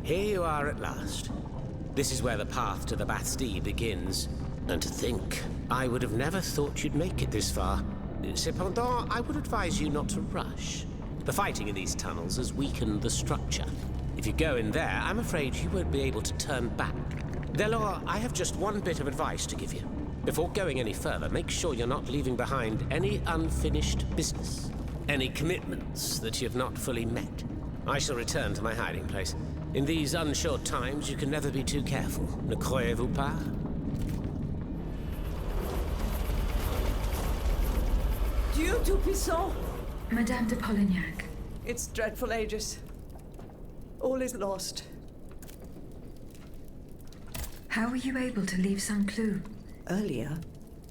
Here you are at last. This is where the path to the Bastille begins. And to think, I would have never thought you'd make it this far. Cependant, I would advise you not to rush. The fighting in these tunnels has weakened the structure. If you go in there, I'm afraid you won't be able to turn back. Delors, I have just one bit of advice to give you. Before going any further, make sure you're not leaving behind any unfinished business. Any commitments that you've not fully met. I shall return to my hiding place. In these unsure times, you can never be too careful. Ne croyez-vous pas? Dieu Tout-Puissant! Madame de Polignac. It's dreadful, Aegis. All is lost. How were you able to leave Saint-Cloud? Earlier,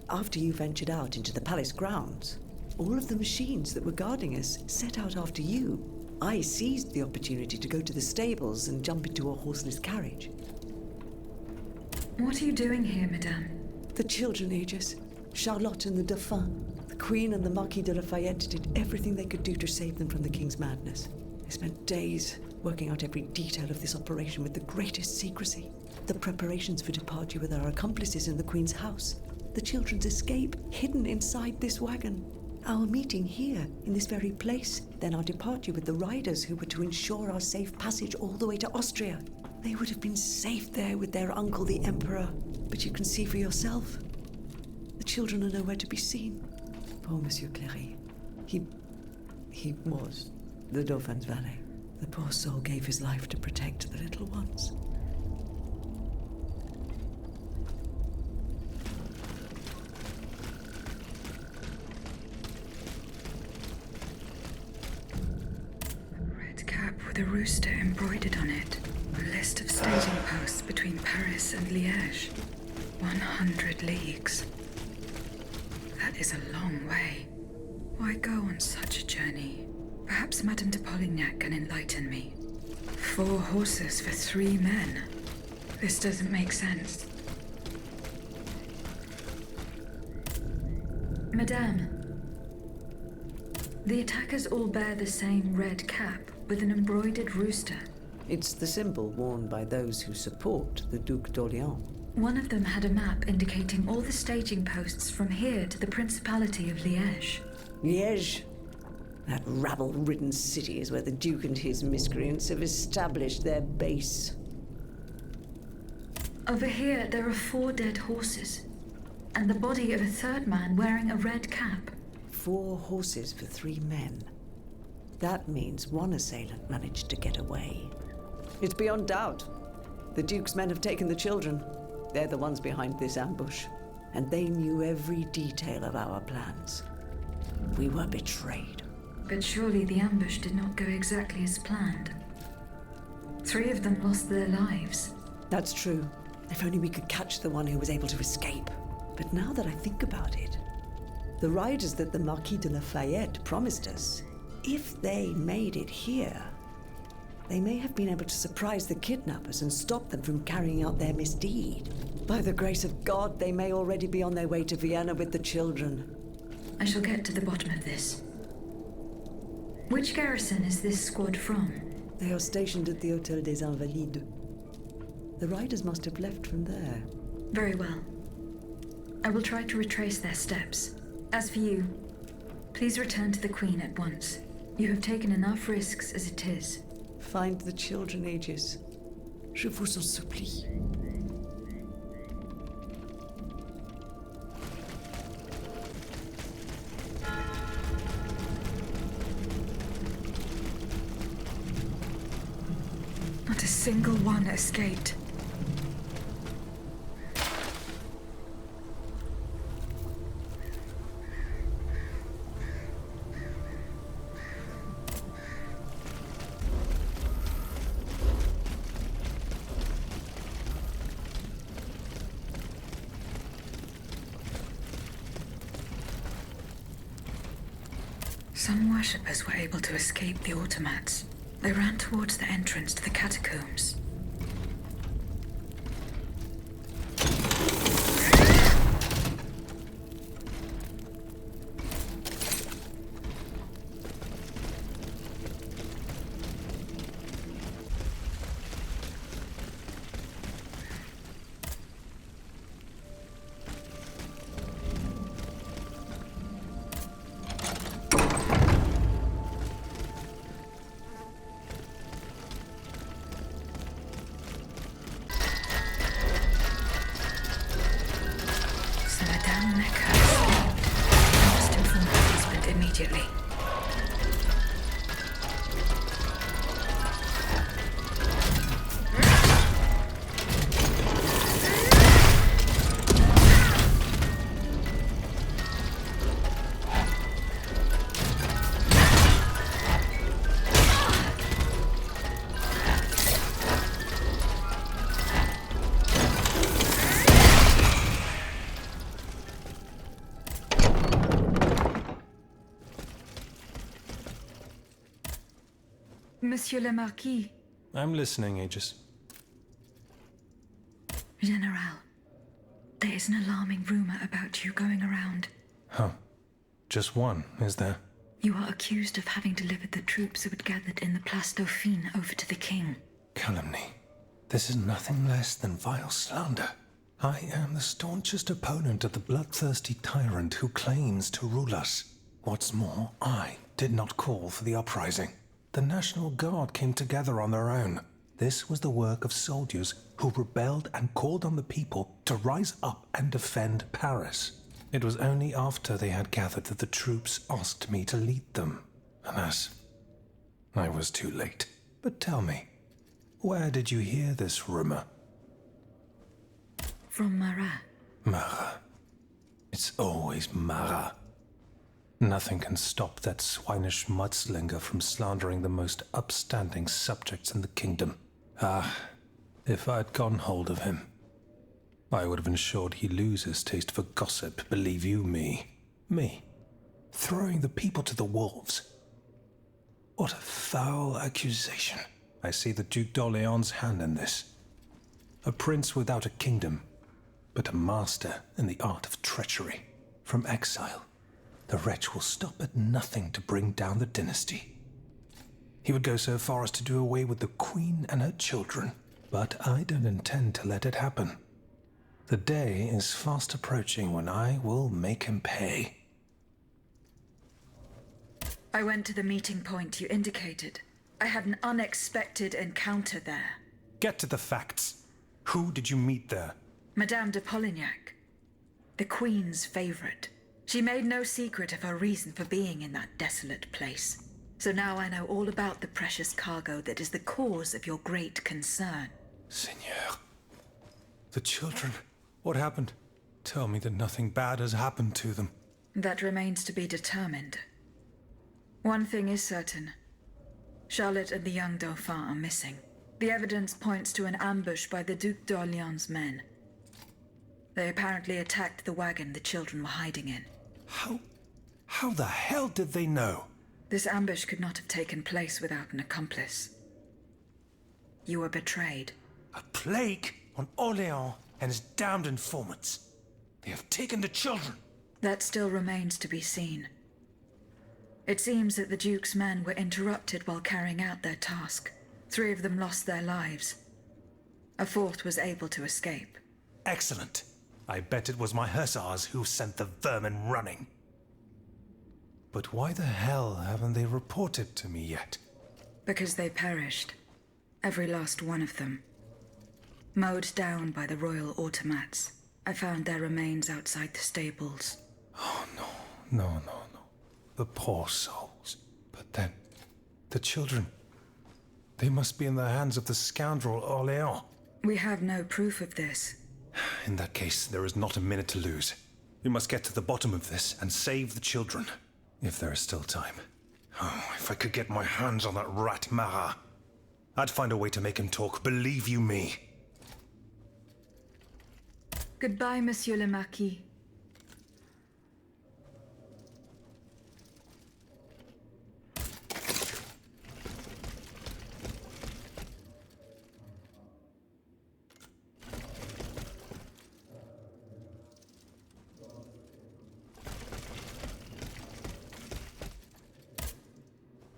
after you ventured out into the palace grounds, all of the machines that were guarding us set out after you. I seized the opportunity to go to the stables and jump into a horseless carriage. What are you doing here, Madame? The children, Aegis. Charlotte and the Dauphin. The Queen and the Marquis de Lafayette did everything they could do to save them from the King's madness. They spent days working out every detail of this operation with the greatest secrecy. The preparations for departure with our accomplices in the Queen's house. The children's escape hidden inside this wagon. Our meeting here, in this very place. Then our departure with the riders who were to ensure our safe passage all the way to Austria. They would have been safe there with their uncle, the Emperor. But you can see for yourself. The children are nowhere to be seen. Poor Monsieur Cléry. He was the Dauphin's valet. The poor soul gave his life to protect the little ones. Red cap with a rooster embroidered on it. A list of staging posts between Paris and Liège. 100 leagues. That is a long way. Why go on such a journey? Perhaps Madame de Polignac can enlighten me. 4 horses for 3 men. This doesn't make sense. Madame, the attackers all bear the same red cap with an embroidered rooster. It's the symbol worn by those who support the Duc d'Orléans. One of them had a map indicating all the staging posts from here to the Principality of Liège. Liège? That rabble-ridden city is where the Duke and his miscreants have established their base. Over here, there are 4 dead horses, and the body of a 3rd man wearing a red cap. 4 horses for 3 men. That means one assailant managed to get away. It's beyond doubt. The Duke's men have taken the children. They're the ones behind this ambush. And they knew every detail of our plans. We were betrayed. But surely the ambush did not go exactly as planned. 3 of them lost their lives. That's true. If only we could catch the one who was able to escape. But now that I think about it, the riders that the Marquis de Lafayette promised us, if they made it here, they may have been able to surprise the kidnappers and stop them from carrying out their misdeed. By the grace of God, they may already be on their way to Vienna with the children. I shall get to the bottom of this. Which garrison is this squad from? They are stationed at the Hôtel des Invalides. The riders must have left from there. Very well. I will try to retrace their steps. As for you, please return to the Queen at once. You have taken enough risks as it is. Find the children, Aegis. Je vous en supplie. Not a single one escaped. Some worshippers were able to escape the automats. They ran towards the entrance to the catacombs. Monsieur le Marquis. I'm listening, Aegis. General, there is an alarming rumor about you going around. Huh. Just one, is there? You are accused of having delivered the troops who had gathered in the Place Dauphine over to the king. Calumny. This is nothing less than vile slander. I am the staunchest opponent of the bloodthirsty tyrant who claims to rule us. What's more, I did not call for the uprising. The National Guard came together on their own. This was the work of soldiers who rebelled and called on the people to rise up and defend Paris. It was only after they had gathered that the troops asked me to lead them. Alas, I was too late. But tell me, where did you hear this rumor? From Marat. Marat. It's always Marat. Nothing can stop that swinish mudslinger from slandering the most upstanding subjects in the kingdom. Ah, if I'd gotten hold of him, I would have ensured he loses taste for gossip, believe you me. Me, throwing the people to the wolves. What a foul accusation. I see the Duc d'Orléans' hand in this. A prince without a kingdom, but a master in the art of treachery. From exile, the wretch will stop at nothing to bring down the dynasty. He would go so far as to do away with the queen and her children, but I don't intend to let it happen. The day is fast approaching when I will make him pay. I went to the meeting point you indicated. I had an unexpected encounter there. Get to the facts. Who did you meet there? Madame de Polignac, the Queen's favorite. She made no secret of her reason for being in that desolate place. So now I know all about the precious cargo that is the cause of your great concern. Seigneur. The children. What happened? Tell me that nothing bad has happened to them. That remains to be determined. One thing is certain. Charlotte and the young Dauphin are missing. The evidence points to an ambush by the Duc d'Orléans' men. They apparently attacked the wagon the children were hiding in. How the hell did they know? This ambush could not have taken place without an accomplice. You were betrayed. A plague on Orléans and his damned informants. They have taken the children. That still remains to be seen. It seems that the Duke's men were interrupted while carrying out their task. 3 of them lost their lives. A 4th was able to escape. Excellent. I bet it was my hussars who sent the vermin running. But why the hell haven't they reported to me yet? Because they perished. Every last one of them. Mowed down by the royal automats. I found their remains outside the stables. Oh, no. The poor souls. But then, the children. They must be in the hands of the scoundrel Orléans. We have no proof of this. In that case, there is not a minute to lose. We must get to the bottom of this and save the children. If there is still time. Oh, if I could get my hands on that rat Marat. I'd find a way to make him talk, believe you me. Goodbye, Monsieur le Marquis.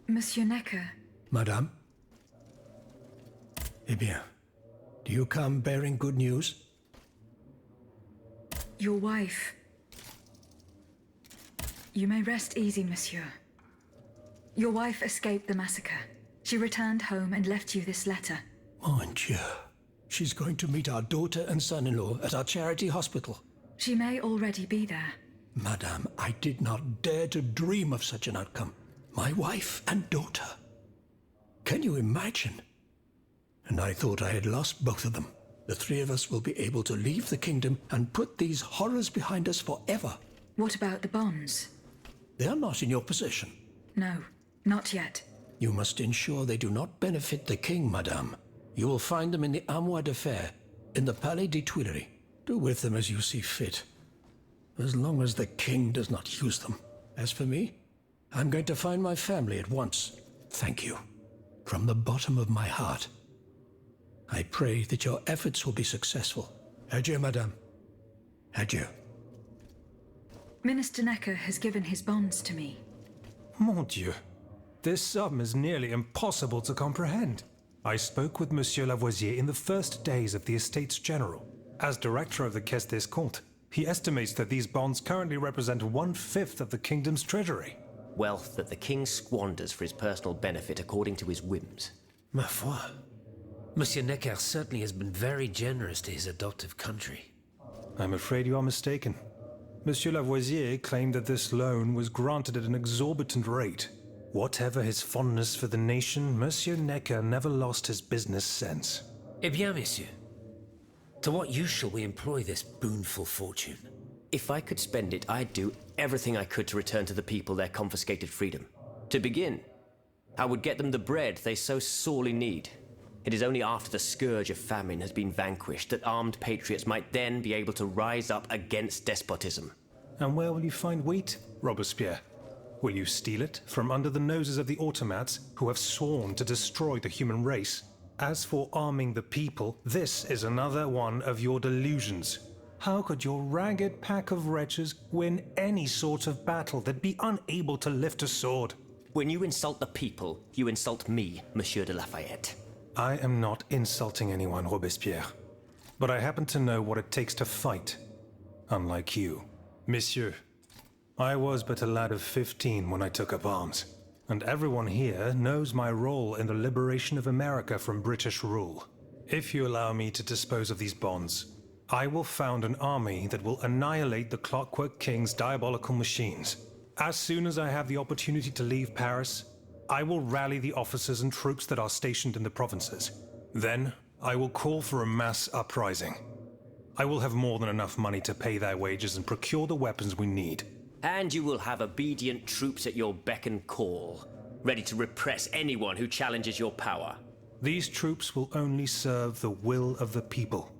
Monsieur Necker. Madame? Eh bien, do you come bearing good news? Your wife. You may rest easy, monsieur. Your wife escaped the massacre. She returned home and left you this letter. Mon Dieu. She's going to meet our daughter and son-in-law at our charity hospital. She may already be there. Madame, I did not dare to dream of such an outcome. My wife and daughter. Can you imagine? And I thought I had lost both of them. The 3 of us will be able to leave the kingdom and put these horrors behind us forever. What about the bonds? They are not in your possession. No, not yet. You must ensure they do not benefit the king, madame. You will find them in the Armoire de Fer, in the Palais des Tuileries. Do with them as you see fit, as long as the king does not use them. As for me, I'm going to find my family at once. Thank you. from the bottom of my heart. I pray that your efforts will be successful. Adieu, madame. Adieu. Minister Necker has given his bonds to me. Mon Dieu. This sum is nearly impossible to comprehend. I spoke with Monsieur Lavoisier in the first days of the Estates General. As director of the Caisse des Comptes, he estimates that these bonds currently represent 1/5 of the kingdom's treasury. Wealth that the king squanders for his personal benefit according to his whims. Ma foi. Monsieur Necker certainly has been very generous to his adoptive country. I'm afraid you are mistaken. Monsieur Lavoisier claimed that this loan was granted at an exorbitant rate. Whatever his fondness for the nation, Monsieur Necker never lost his business sense. Eh bien, messieurs. To what use shall we employ this boonful fortune? If I could spend it, I'd do everything I could to return to the people their confiscated freedom. To begin, I would get them the bread they so sorely need. It is only after the scourge of famine has been vanquished that armed patriots might then be able to rise up against despotism. And where will you find wheat, Robespierre? Will you steal it from under the noses of the automats who have sworn to destroy the human race? As for arming the people, this is another one of your delusions. How could your ragged pack of wretches win any sort of battle that'd be unable to lift a sword? When you insult the people, you insult me, Monsieur de Lafayette. I am not insulting anyone, Robespierre. But I happen to know what it takes to fight. Unlike you. Monsieur, I was but a lad of 15 when I took up arms. And everyone here knows my role in the liberation of America from British rule. If you allow me to dispose of these bonds, I will found an army that will annihilate the Clockwork King's diabolical machines. As soon as I have the opportunity to leave Paris, I will rally the officers and troops that are stationed in the provinces. Then, I will call for a mass uprising. I will have more than enough money to pay their wages and procure the weapons we need. And you will have obedient troops at your beck and call, ready to repress anyone who challenges your power. These troops will only serve the will of the people.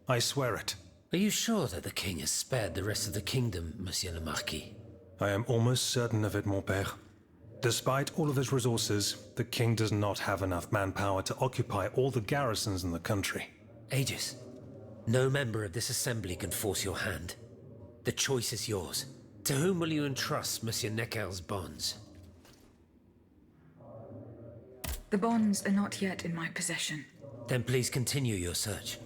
I swear it. Are you sure that the king has spared the rest of the kingdom, Monsieur le Marquis? I am almost certain of it, mon père. Despite all of his resources, the king does not have enough manpower to occupy all the garrisons in the country. Aegis, no member of this assembly can force your hand. The choice is yours. To whom will you entrust Monsieur Necker's bonds? The bonds are not yet in my possession. Then please continue your search.